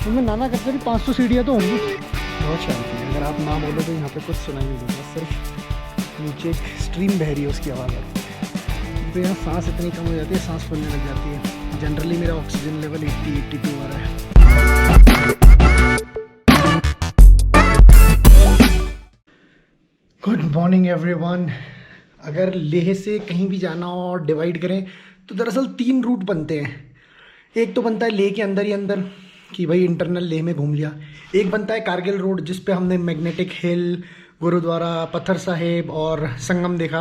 मैं नाना करते भी 500 सीढ़ियाँ तो होंगी। बहुत शांति है, अगर आप ना बोलो तो यहाँ पे कुछ सुनाई नहीं देगा, सिर्फ नीचे एक स्ट्रीम बह रही है उसकी आवाज़ आती है। तो यहाँ सांस इतनी कम हो जाती है, सांस फूलने लग जाती है। जनरली मेरा ऑक्सीजन लेवल 80-82 आ रहा है। Good morning everyone. अगर लेह से कहीं भी जाना हो और डिवाइड करें तो दरअसल 3 रूट बनते हैं। एक तो बनता है लेह के अंदर ही अंदर कि भाई इंटरनल लेह में घूम लिया। एक बनता है कारगिल रोड जिस पे हमने मैग्नेटिक हिल, गुरुद्वारा, पत्थर साहिब और संगम देखा।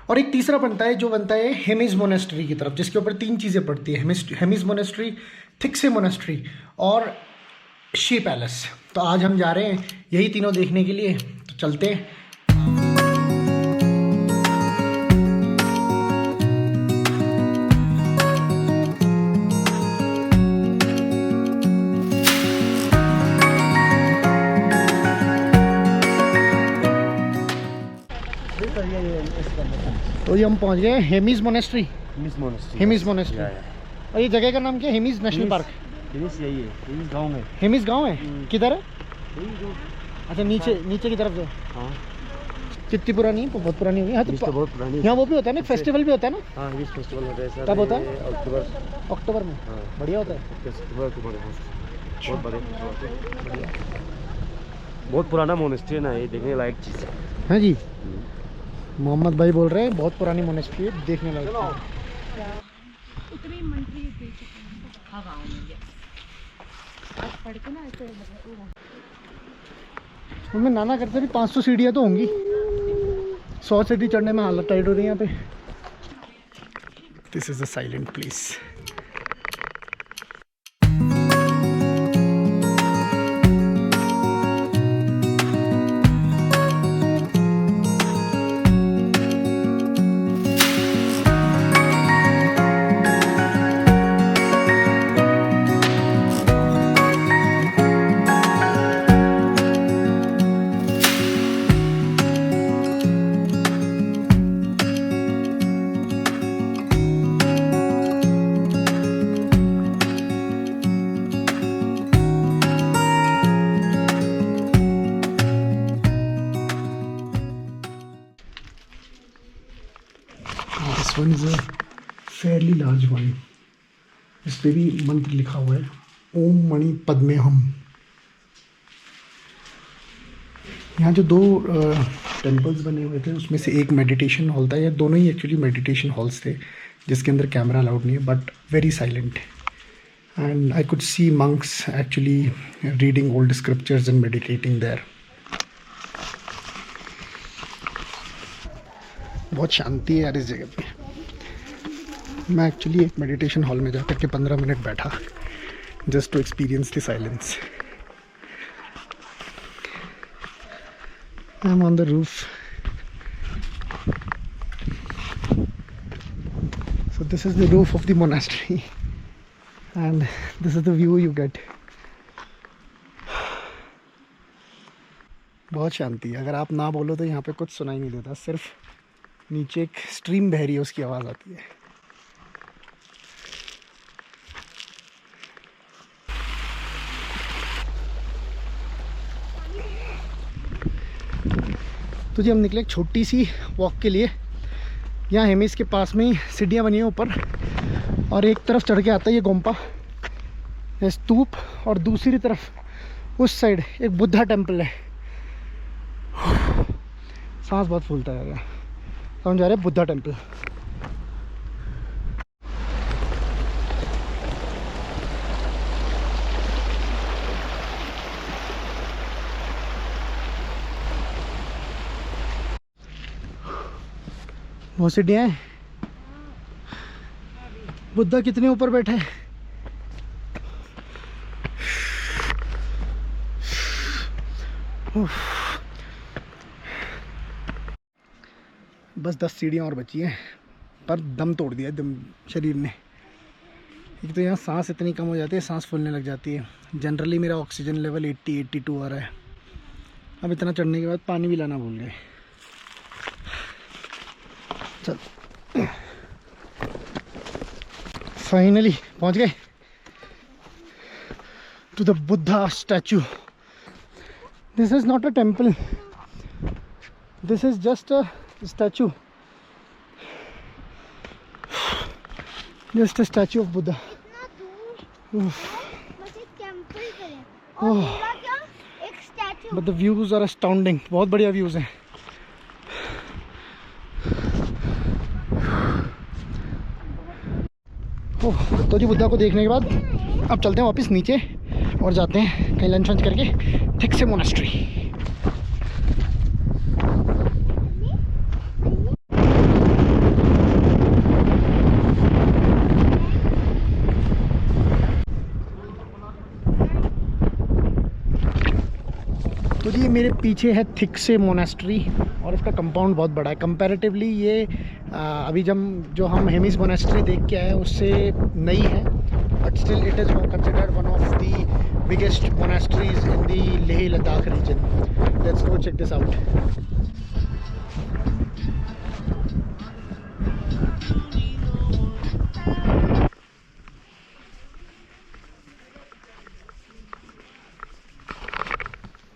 और एक तीसरा बनता है जो बनता है हेमिस मोनेस्ट्री की तरफ, जिसके ऊपर 3 चीज़ें पड़ती है, हेमिस मोनेस्ट्री, थिक्से मोनेस्ट्री और शी पैलेस। तो आज हम जा रहे हैं यही तीनों देखने के लिए, तो चलते हैं। तो ये हम पहुंच गए हेमिस मोनेस्ट्री। हेमिस मोनेस्ट्री। और ये जगह का नाम क्या है? Hemis national park. हेमिस यही है, हेमिस गाँव है। हेमिस गांव है? किधर है? अच्छा, नीचे नीचे की तरफ से। हाँ। कितनी पुरानी है? बहुत पुरानी होगी। हाँ, तो बहुत पुरानी है। यहाँ वो भी होता है ना, फेस्टिवल भी होता है ना? हाँ, हेमिस फेस्टिवल होता है सर। कब होता है? अक्टूबर में। हाँ। बढ़िया होता है। अक्टूबर बहुत बड़े, बहुत पुराना मोनेस्ट्री है ना, ये देखने लायक चीज़ है। हाँ जी, मोहम्मद भाई बोल रहे हैं बहुत पुरानी मोनेस्ट्री है, देखने लायक है। मैं नाना करते भी 500 सीढ़ियाँ तो होंगी। 100 सीढ़ी चढ़ने में हालत टाइट हो रही है यहाँ पे। This is a silent place. This one is a fairly large one. इस पे भी मंत्र लिखा हुआ है, ओम मणि पद्मे हम। यहाँ जो 2 टेम्पल्स बने हुए थे उसमें से एक मेडिटेशन हॉल था, या दोनों ही एक्चुअली मेडिटेशन हॉल्स थे जिसके अंदर कैमरा अलाउड नहीं है, but very silent. And I could see monks actually reading old scriptures and meditating there. बहुत शांति है यार इस जगह पे। मैं एक्चुअली एक मेडिटेशन हॉल में जाकर के 15 मिनट बैठा just to experience the silence. I am on the roof. So this is the roof of the monastery and this is the view you get. बहुत शांति है, अगर आप ना बोलो तो यहाँ पे कुछ सुनाई नहीं देता, सिर्फ नीचे एक स्ट्रीम बह रही है उसकी आवाज़ आती है। तो जी हम निकले एक छोटी सी वॉक के लिए। यहाँ हेमिस के पास में ही सीढ़ियाँ बनी हैं ऊपर, और एक तरफ चढ़ के आता है ये गोम्पा स्तूप, और दूसरी तरफ उस साइड एक बुद्धा टेम्पल है। सांस बहुत फूलता है यार। तो हम जा रहे हैं बुद्धा टेम्पल। बहुत सीढ़ियाँ हैं। बुद्धा कितने ऊपर बैठे हैं। बस 10 सीढ़ियाँ और बची हैं, पर दम तोड़ दिया दम शरीर ने। एक तो यहाँ सांस इतनी कम हो जाती है, सांस फूलने लग जाती है। जनरली मेरा ऑक्सीजन लेवल 80-82 आ रहा है। अब इतना चढ़ने के बाद पानी भी लाना भूल गए। चल फाइनली पहुँच गए। to the Buddha statue. This is not a temple. This is just a statue. Just a statue of Buddha. But the views are astounding. बहुत बढ़िया views हैं. तो जी बुद्धा को देखने के बाद अब चलते हैं वापस नीचे और जाते हैं कहीं लंच वंच करके थिक्से मोनेस्ट्री. तो जी मेरे पीछे है थिक्से मोनेस्ट्री और इसका कंपाउंड बहुत बड़ा है. कंपैरेटिवली ये अभी जो हम हेमिस मोनेस्ट्री देख के आए उससे नई है, but still it is considered one of the biggest monasteries in the Leh Ladakh region. Let's go check this out.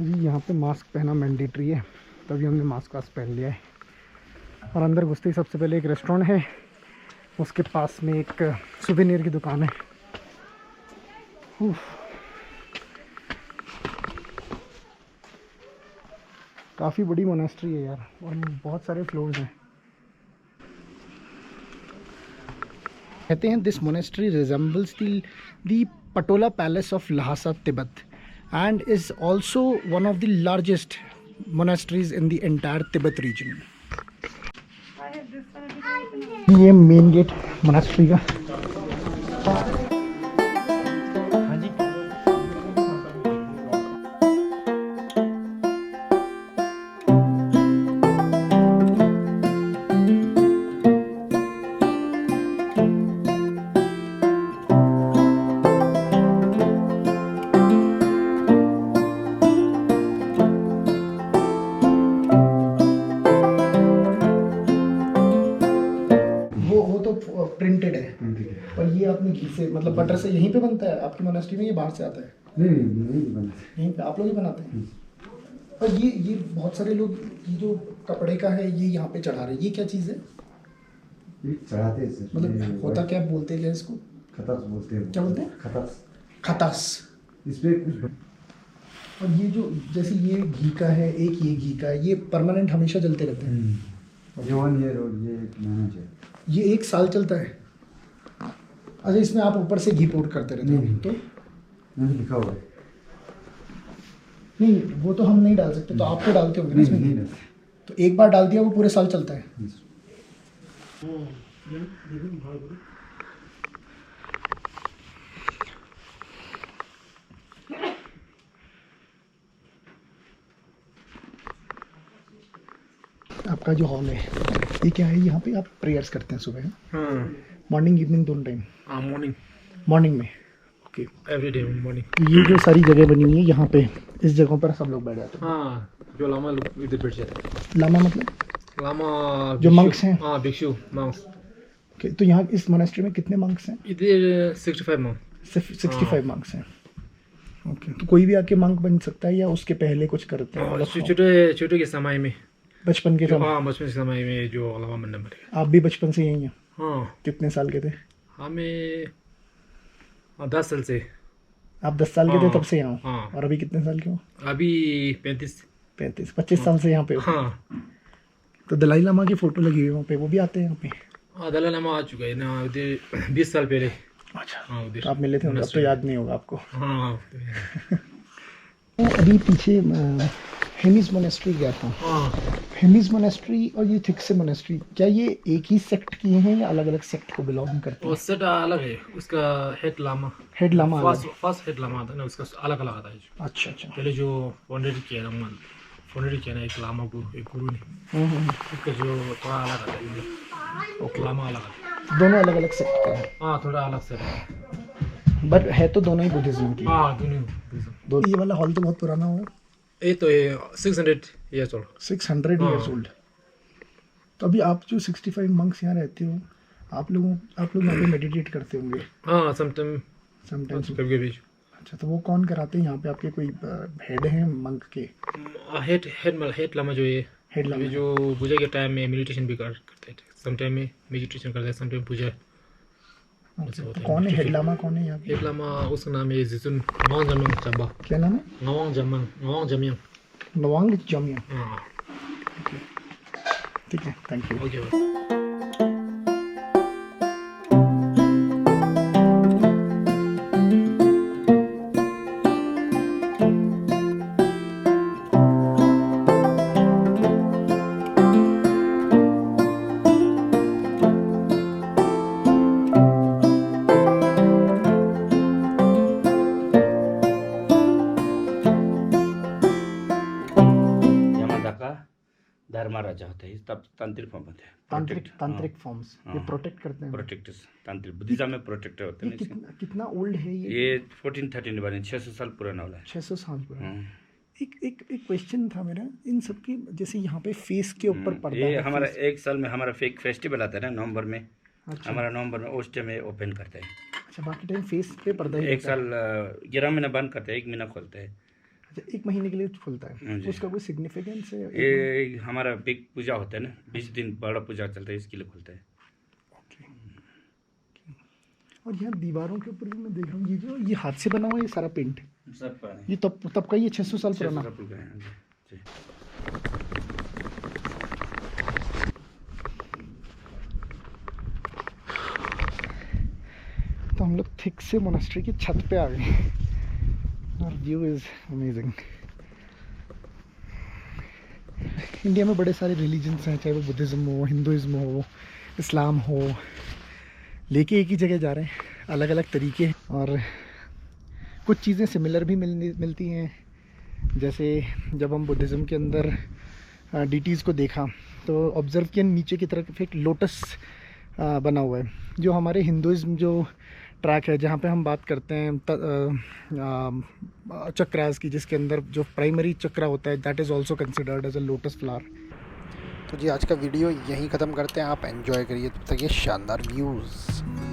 जी यहाँ पे मास्क पहना मैंडेटरी है, तभी हमने मास्क पहन लिया है. और अंदर घुसते ही सबसे पहले एक रेस्टोरेंट है, उसके पास में एक सुवेनियर की दुकान है. काफ़ी बड़ी मोनेस्ट्री है यार और बहुत सारे फ्लोर्स हैं. कहते हैं this monastery resembles the Patola palace of Lhasa Tibet and is also one of the largest monasteries in the entire Tibet region. ये मेन गेट मोनेस्ट्री का. प्रिंटेड है और ये आपने घी से मतलब बटर से यहीं पे बनता है आपकी मोनेस्ट्री में, ये बाहर से आता है? नहीं नहीं बनता, यहीं पे आप लोग ही बनाते हैं. और ये बहुत सारे लोग ये जो कपड़े का है ये यहाँ पे चढ़ा रहे हैं, ये क्या चीज़ है? ये चढ़ाते हैं सर. मतलब होता क्या बोलते हैं इसको? खतास बोलते हैं. क्या बोलते हैं? खतास. खतास. इसपे कुछ. और ये जो जैसे ये घी का है, एक ये घी का है, ये परमानेंट हमेशा चलते रहते हैं? ये 1 ईयर और ये 1 महीना चाहिए. ये 1 साल चलता है? अच्छा, इसमें आप ऊपर से घी पोर करते रहते हैं? तो नहीं लिखा हुआ है. नहीं वो तो हम नहीं डाल सकते, तो आप तो डालते होंगे ना इसमें? नहीं डालते. तो एक बार डाल दिया वो पूरे साल चलता है? आपका जो हॉल है ये क्या है? यहाँ पे आप प्रेयर्स करते हैं सुबह? मॉर्निंग इवनिंग दोनों टाइम? मॉर्निंग में. ओके. Every day morning. ये जो सारी जगह बनी हुई है यहाँ पे, इस जगहों पर सब लोग बैठ जाते हैं? हाँ, जो लामा लोग इधर बैठ जाते हैं. लामा मतलब? लामा जो मंक्स हैं? हाँ, भिक्षु मंक्स. ओके. तो यहाँ इस मोनेस्ट्री में कितने मंक्स हैं? इधर 65 मंक. सिर्फ 65 मंक्स हैं. ओके. तो कोई भी आके मंक बन सकता है या उसके पहले कुछ करते हैं? छोटे छोटे के समय में, बचपन के समय? हाँ, बचपन के समय में जो लामा बनना पड़ेगा. आप भी बचपन से यहीं हैं? हाँ. कितने साल के थे? हमें 10 साल से. आप 10 साल के थे तब से यहाँ हो? हाँ. और अभी कितने साल के हो? अभी 35. 25 साल से यहाँ पे हो? हाँ. तो दलाई लामा की फोटो लगी हुई है वहाँ पे, वो भी आते हैं यहाँ पे? हाँ, दलाई लामा आ चुका है ना उधर 20 साल पहले. अच्छा. हाँ, उधर. तो आप मिले थे, अब तो याद नहीं होगा आपको. हाँ. अभी पीछे हेमिस मोनेस्ट्री गया था. हाँ. हेमिस मोनेस्ट्री और ये थिक्से मोनेस्ट्री, क्या ये एक ही सेक्ट की हैं या अलग अलग सेक्ट को बिलोंग करते हैं? वो सेट अलग है, उसका हेड लामा. हेड लामा अलग? फर्स्ट हेड लामा आता है ना, उसका अलग अलग आता है. अच्छा अच्छा. पहले जो फाउंडेड किया ना एक लामा गुरु, एक गुरु ने, उसका जो थोड़ा अलग आता है. ओके. लामा अलग आता है. दोनों अलग अलग सेक्ट का है? हाँ, थोड़ा अलग से है. बट है तो दोनों ही बुद्धिज्म की? हाँ, दोनों. ये वाला हॉल तो बहुत पुराना होगा? ये तो 600 years old. 600 years old. तो अभी आप जो 65 मंक्स यहाँ रहते हो, आप लोग यहाँ पे मेडिटेट करते होंगे? हाँ, समटाइम्स. समटाइम्स. कभी-कभी. अच्छा, तो वो कौन कराते हैं यहाँ पे? आपके कोई हेड हैं मंक के? हेड लामा जो ये हेड लामा अभी जो पूजा के टाइम में मेडिटेशन भी करते हैं, सम टाइम में मेडिटेशन करते हैं, सम टाइम पूजा ऐसा होता तो है। कौन है हेड लामा? कौन है यहाँ पे? हेड लामा उसका नाम है जिसुन नवांग जमियंग चंबा। क्या नाम है? नवांग जमियंग। नवांग जमियंग। हाँ ठीक है, थैंक यू। ओके भाई। यामादा धर्मा राजा होते हैं, तब तांत्रिक फॉर्म होते हैं। तांत्रिक फॉर्म्स ये प्रोटेक्ट करते हैं। प्रोटेक्टर्स तांत्रिक बुद्धिज्म में प्रोटेक्टर होते ये हैं इसके। कितना ओल्ड है ये? ये 1413 बने, 600 साल पुराना वाला है। 600 साल पुराना। हाँ। एक क्वेश्चन था मेरा, इन सब की जैसे यहाँ पे फेस के ऊपर पर्दा ये है, हमारा face- एक साल में हमारा फेक फेस्टिवल आता है ना नवंबर में। अच्छा। हमारा नवंबर में उस टाइम में ओपन करते हैं। अच्छा, बाकी टाइम फेस पे पर्दा ही एक रहता है। साल 11 महीना बंद करते हैं, 1 महीना खोलते हैं। अच्छा, 1 महीने के लिए खुलता हाँ है, जी। उसका कोई सिग्निफिकेंस है? ये हमारा बिग पूजा होता है ना, 20 दिन बड़ा पूजा चलता है, इसके लिए खोलते हैं। ओके। और यहाँ दीवारों के ऊपर भी मैं देख रहा हूँ, ये हाथ से बना हुआ है, ये सारा पेंट सब ये तब का, ये 600 साल पुराना। जी। तो हम लोग थिक से मोनास्ट्री की छत पे आ गए और व्यू इज़ अमेजिंग। इंडिया में बड़े सारे रिलीजन्स हैं, चाहे वो बुद्धिज़्म हो, हिंदुज़्म हो, इस्लाम हो, लेके एक ही जगह जा रहे हैं, अलग अलग तरीके हैं। और कुछ चीज़ें सिमिलर भी मिलती हैं। जैसे जब हम बुद्धिज़्म के अंदर डीटीज़ को देखा तो ऑब्ज़र्व किया, नीचे की तरफ एक लोटस बना हुआ है, जो हमारे हिंदुज़्म जो ट्रैक है जहाँ पे हम बात करते हैं चक्रास की, जिसके अंदर जो प्राइमरी चक्रा होता है that is also considered as a lotus flower. तो जी आज का वीडियो यहीं ख़त्म करते हैं, आप एंजॉय करिए तब तक ये शानदार व्यूज़।